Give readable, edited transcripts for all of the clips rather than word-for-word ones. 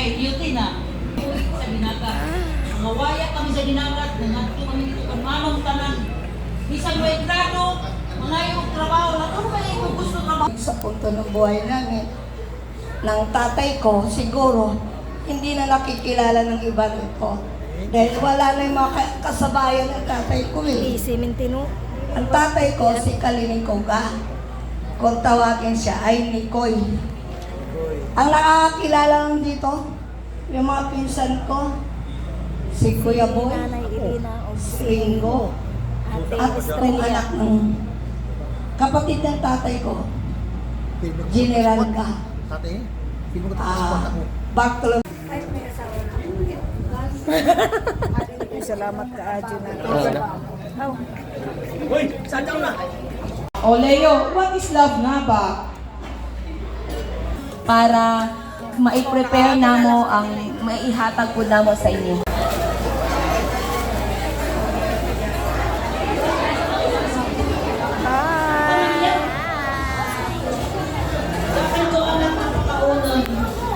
kay duty na. Sa dinagat. Mawaya kami sa dinagat. Nangatto kami dito kung manong tanan. Bisan mo grado, mga yung trabaho. Ano ba yung gusto trabaho? Sa punto ng buhay namin, ng tatay ko, siguro, hindi na nakikilala ng iba nito. Dahil wala na yung mga kasabayan ng tatay ko eh. Si Mintino. Ang tatay ko, si Kalining Koga. Kung tawagin siya, ay Nikoy. Ang nakakakilala lang dito, yung mga pinsan ko, si Kuya Boy, Nanay Irina o si Ringo, Ate at kung Estrella. anak ng kapatid ng tatay ko, General ka. Ate, hindi mo katapos ako. Bartolome. Salamat ka, Adjo na. Uy, saan daw na? O Leo, what is love nga ba? Para mai-prepare namo ang maihatag po namo sa inyo.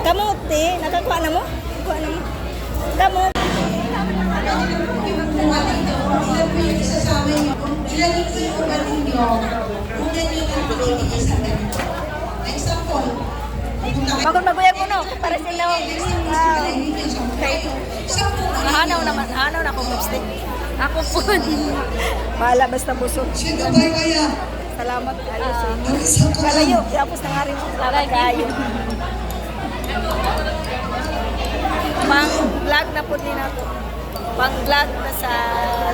Kamote, nakakuha na mo? Kuha na mo? Kamote. Bakit maguyag mo no? Para sila hanaw naman, hanaw na akong lipstick. Ako po. Bahala basta busog. Salamat kayo sa inyo. Kalayo, tapos na nga rin. Salamat kayo. Pang-vlog na po din ako. Pang-vlog na sa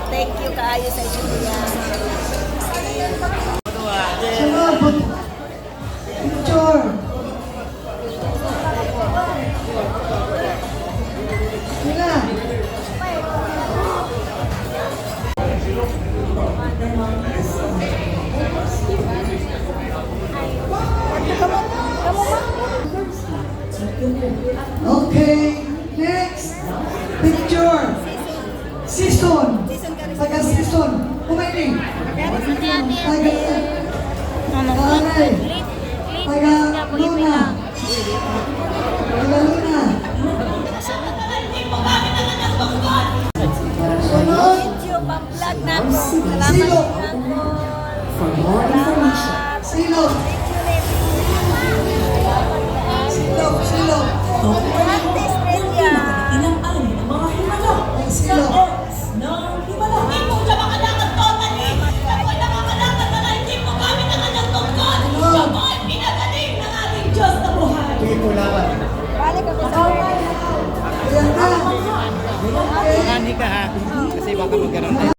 thank you kaayo sa inyo. Sunod, picture. Sina? Okay, next picture. Season. Taga season. Kumain. Taga Kanay. Taga Luna. Taga Luna. Sunod. Video pang-vlog na po. Salamat Silo. Salamat. Silo. Silo. Silo. Ate Estrella. Silo. Balik ako sa Ayan na. Ani ka ha, kasi baka magkaroon tayo.